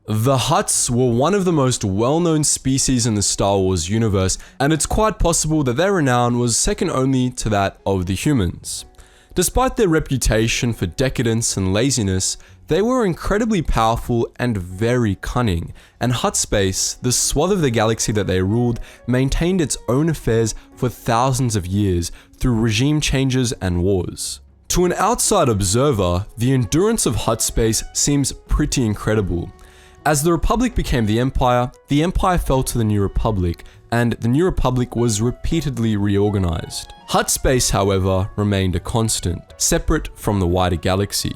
The Hutts were one of the most well-known species in the Star Wars universe, and it's quite possible that their renown was second only to that of the humans. Despite their reputation for decadence and laziness, they were incredibly powerful and very cunning, and Hutt space, the swath of the galaxy that they ruled, maintained its own affairs for thousands of years through regime changes and wars. To an outside observer, the endurance of Hutt space seems pretty incredible. As the Republic became the Empire fell to the New Republic, and the New Republic was repeatedly reorganized. Hutt space, however, remained a constant, separate from the wider galaxy.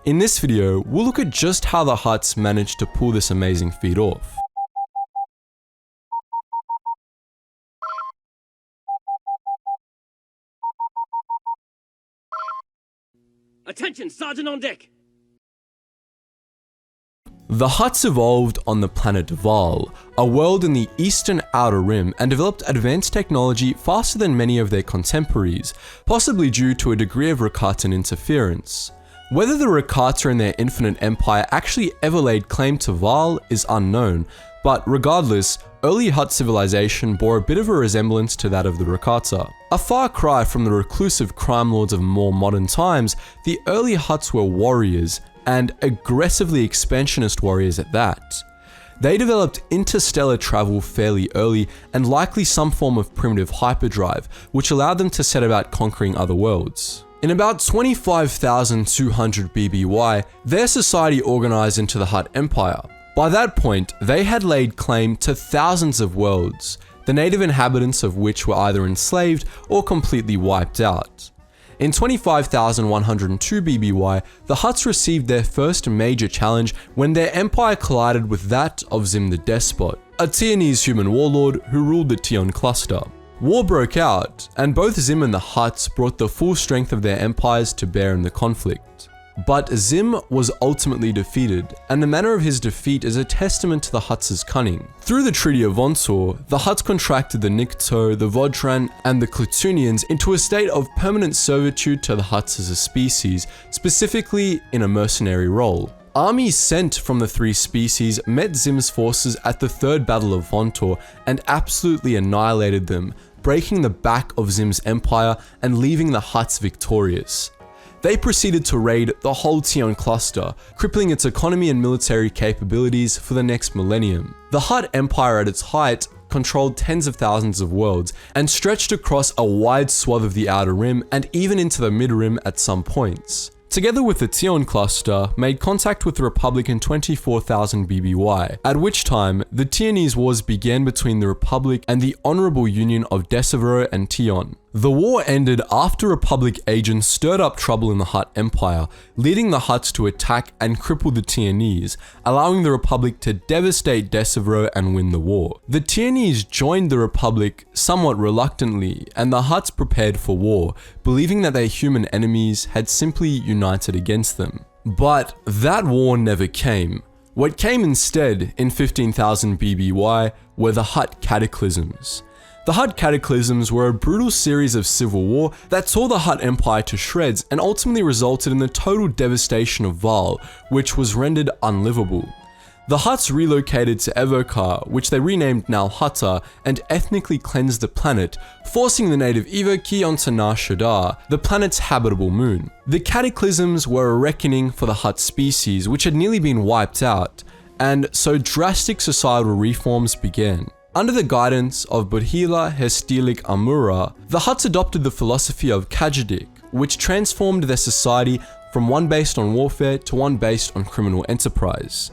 In this video, we'll look at just how the Hutts managed to pull this amazing feat off. Attention, Sergeant on deck! The Hutts evolved on the planet Val, a world in the eastern outer rim, and developed advanced technology faster than many of their contemporaries, possibly due to a degree of Rakatan interference. Whether the Rakata and their infinite empire actually ever laid claim to Val is unknown, but regardless, early Hutt civilization bore a bit of a resemblance to that of the Rakata. A far cry from the reclusive crime lords of more modern times, the early Hutts were warriors, and aggressively expansionist warriors at that. They developed interstellar travel fairly early and likely some form of primitive hyperdrive, which allowed them to set about conquering other worlds. In about 25,200 BBY, their society organized into the Hutt Empire. By that point, they had laid claim to thousands of worlds, the native inhabitants of which were either enslaved or completely wiped out. In 25,102 BBY, the Hutts received their first major challenge when their empire collided with that of Zim the Despot, a Tionese human warlord who ruled the Tion cluster. War broke out, and both Zim and the Hutts brought the full strength of their empires to bear in the conflict. But Zim was ultimately defeated, and the manner of his defeat is a testament to the Hutts' cunning. Through the Treaty of Vontor, the Hutts contracted the Nikto, the Vodran, and the Clutunians into a state of permanent servitude to the Hutts as a species, specifically in a mercenary role. Armies sent from the three species met Zim's forces at the Third Battle of Vontor and absolutely annihilated them, breaking the back of Zim's empire and leaving the Hutts victorious. They proceeded to raid the whole Tion cluster, crippling its economy and military capabilities for the next millennium. The Hutt Empire at its height controlled tens of thousands of worlds and stretched across a wide swath of the outer rim and even into the mid-rim at some points. Together with the Tion cluster, made contact with the Republic in 24,000 BBY, at which time the Tionese Wars began between the Republic and the Honorable Union of Decevero and Tion. The war ended after Republic agents stirred up trouble in the Hutt Empire, leading the Hutts to attack and cripple the Tionese, allowing the Republic to devastate Decevero and win the war. The Tionese joined the Republic somewhat reluctantly, and the Hutts prepared for war, believing that their human enemies had simply united against them. But that war never came. What came instead, in 15,000 BBY, were the Hutt cataclysms. The Hutt cataclysms were a brutal series of civil war that tore the Hutt Empire to shreds and ultimately resulted in the total devastation of Val, which was rendered unlivable. The Hutts relocated to Evokar, which they renamed Nalhutta, and ethnically cleansed the planet, forcing the native Evoki onto Nar Shaddaa, the planet's habitable moon. The cataclysms were a reckoning for the Hutt species, which had nearly been wiped out, and so drastic societal reforms began. Under the guidance of Budhila Hestilik Amura, the Hutts adopted the philosophy of Kajadik, which transformed their society from one based on warfare to one based on criminal enterprise.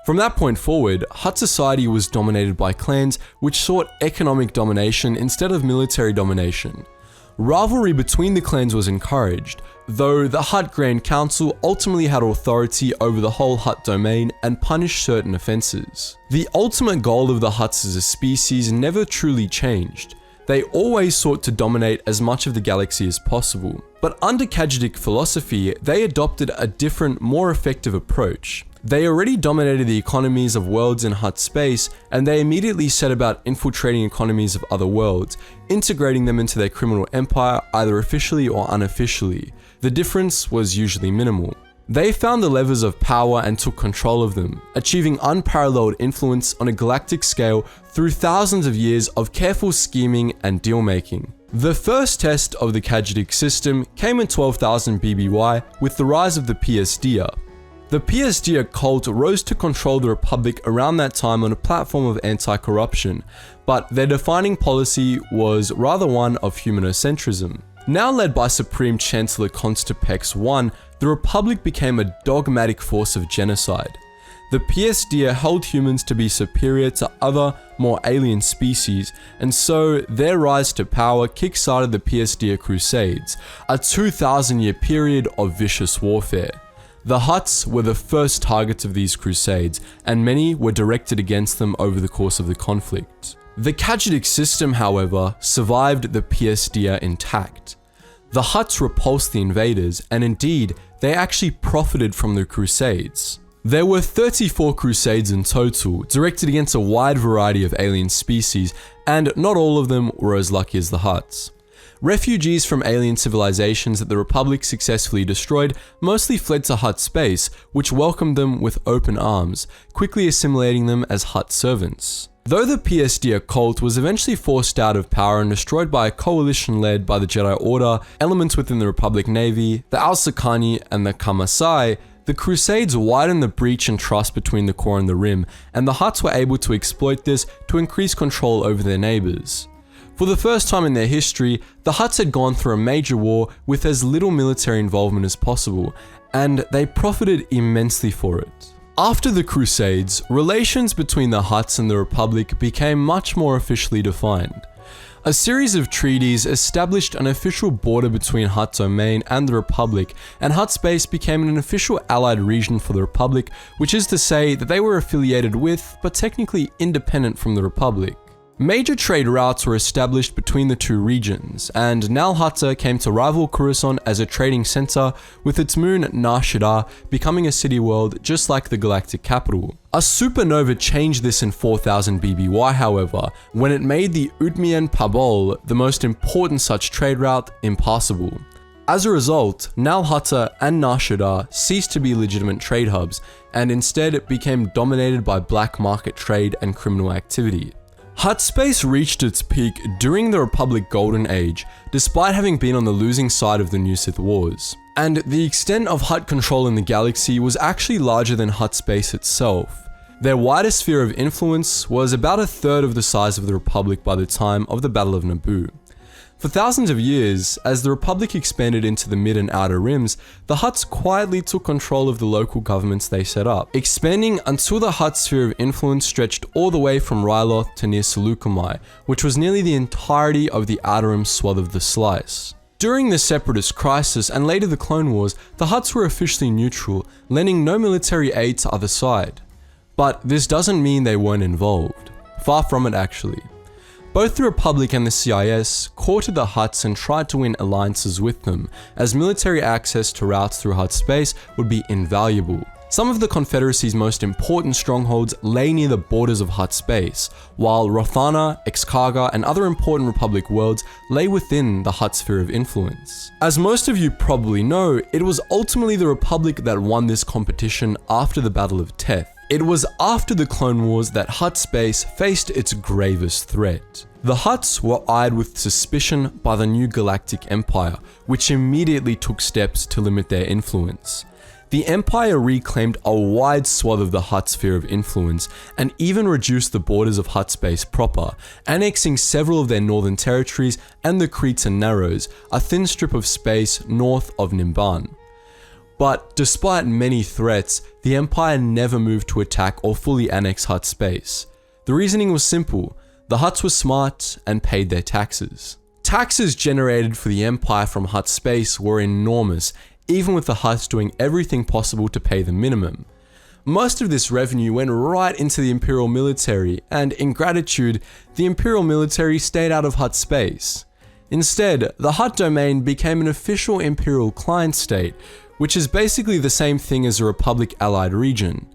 From that point forward, Hutt society was dominated by clans which sought economic domination instead of military domination. Rivalry between the clans was encouraged, though the Hutt Grand Council ultimately had authority over the whole Hutt domain and punished certain offenses. The ultimate goal of the Hutts as a species never truly changed. They always sought to dominate as much of the galaxy as possible. But under Kajadik philosophy, they adopted a different, more effective approach. They already dominated the economies of worlds in Hutt space, and they immediately set about infiltrating economies of other worlds, integrating them into their criminal empire either officially or unofficially. The difference was usually minimal. They found the levers of power and took control of them, achieving unparalleled influence on a galactic scale through thousands of years of careful scheming and deal-making. The first test of the Cagetic system came in 12,000 BBY with the rise of the PSD. The PSD cult rose to control the Republic around that time on a platform of anti-corruption, but their defining policy was rather one of humanocentrism. Now led by Supreme Chancellor Constipex I, the Republic became a dogmatic force of genocide. The PSD held humans to be superior to other, more alien species, and so their rise to power kickstarted the PSD crusades, a 2,000-year period of vicious warfare. The Hutts were the first targets of these crusades, and many were directed against them over the course of the conflict. The Cagetic system, however, survived the PSD intact. The Hutts repulsed the invaders, and indeed, they actually profited from the crusades. There were 34 crusades in total, directed against a wide variety of alien species, and not all of them were as lucky as the Hutts. Refugees from alien civilizations that the Republic successfully destroyed mostly fled to Hutt space, which welcomed them with open arms, quickly assimilating them as Hutt servants. Though the PSD cult was eventually forced out of power and destroyed by a coalition led by the Jedi Order, elements within the Republic Navy, the Al-Sakani, and the Kamasai, the Crusades widened the breach in trust between the core and the Rim, and the Hutts were able to exploit this to increase control over their neighbors. For the first time in their history, the Hutts had gone through a major war with as little military involvement as possible, and they profited immensely for it. After the Crusades, relations between the Hutts and the Republic became much more officially defined. A series of treaties established an official border between Hutt domain and the Republic, and Hutt space became an official allied region for the Republic, which is to say that they were affiliated with, but technically independent from the Republic. Major trade routes were established between the two regions, and Nal Hutta came to rival Coruscant as a trading center, with its moon Nar Shaddaa becoming a city world just like the galactic capital. A supernova changed this in 4000 BBY, however, when it made the Utmian Pabol, the most important such trade route, impassable. As a result, Nal Hutta and Nar Shaddaa ceased to be legitimate trade hubs, and instead became dominated by black market trade and criminal activity. Hutt space reached its peak during the Republic Golden Age, despite having been on the losing side of the New Sith Wars. And the extent of Hutt control in the galaxy was actually larger than Hutt space itself. Their wider sphere of influence was about a third of the size of the Republic by the time of the Battle of Naboo. For thousands of years, as the Republic expanded into the mid and outer rims, the Hutts quietly took control of the local governments they set up, expanding until the Hutt sphere of influence stretched all the way from Ryloth to near Seleucami, which was nearly the entirety of the outer rim swath of the slice. During the Separatist Crisis and later the Clone Wars, the Hutts were officially neutral, lending no military aid to either side. But this doesn't mean they weren't involved. Far from it, actually. Both the Republic and the CIS courted the Hutts and tried to win alliances with them, as military access to routes through Hutt space would be invaluable. Some of the Confederacy's most important strongholds lay near the borders of Hutt space, while Rothana, Exkarga, and other important Republic worlds lay within the Hutt sphere of influence. As most of you probably know, it was ultimately the Republic that won this competition after the Battle of Teth. It was after the Clone Wars that Hutt space faced its gravest threat. The Hutts were eyed with suspicion by the new Galactic Empire, which immediately took steps to limit their influence. The Empire reclaimed a wide swath of the Hutt sphere of influence, and even reduced the borders of Hutt space proper, annexing several of their northern territories and the Cretan Narrows, a thin strip of space north of Nimban. But despite many threats, the Empire never moved to attack or fully annex Hutt space. The reasoning was simple: the Hutts were smart and paid their taxes. Taxes generated for the Empire from Hutt space were enormous, even with the Hutts doing everything possible to pay the minimum. Most of this revenue went right into the Imperial military, and in gratitude, the Imperial military stayed out of Hutt space. Instead, the Hutt domain became an official Imperial client state, which is basically the same thing as a Republic allied region.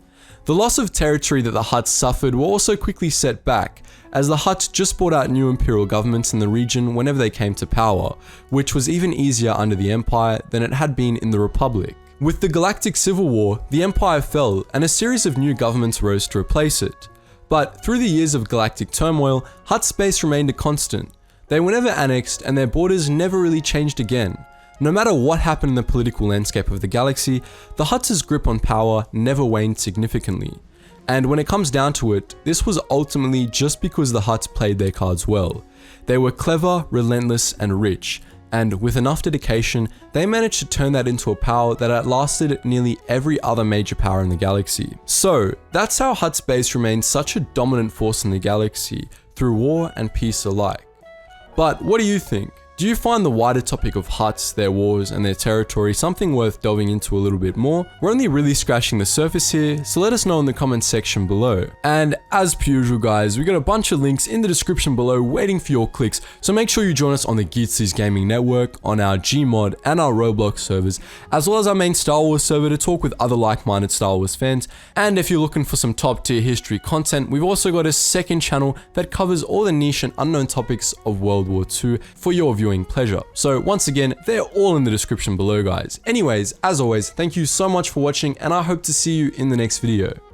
The loss of territory that the Hutts suffered were also quickly set back, as the Hutts just bought out new Imperial governments in the region whenever they came to power, which was even easier under the Empire than it had been in the Republic. With the Galactic Civil War, the Empire fell and a series of new governments rose to replace it. But through the years of galactic turmoil, Hutt's base remained a constant. They were never annexed and their borders never really changed again. No matter what happened in the political landscape of the galaxy, the Hutts' grip on power never waned significantly. And when it comes down to it, this was ultimately just because the Hutts played their cards well. They were clever, relentless, and rich, and with enough dedication, they managed to turn that into a power that outlasted nearly every other major power in the galaxy. So, that's how Hutt's base remained such a dominant force in the galaxy, through war and peace alike. But what do you think? Do you find the wider topic of Hutts, their wars, and their territory something worth delving into a little bit more? We're only really scratching the surface here, so let us know in the comments section below. And as per usual guys, we got a bunch of links in the description below waiting for your clicks, so make sure you join us on the Geetsly's gaming network, on our Gmod and our Roblox servers, as well as our main Star Wars server to talk with other like-minded Star Wars fans. And if you're looking for some top tier history content, we've also got a second channel that covers all the niche and unknown topics of World War II for your viewing pleasure. So once again, they're all in the description below guys. Anyways, as always, thank you so much for watching and I hope to see you in the next video.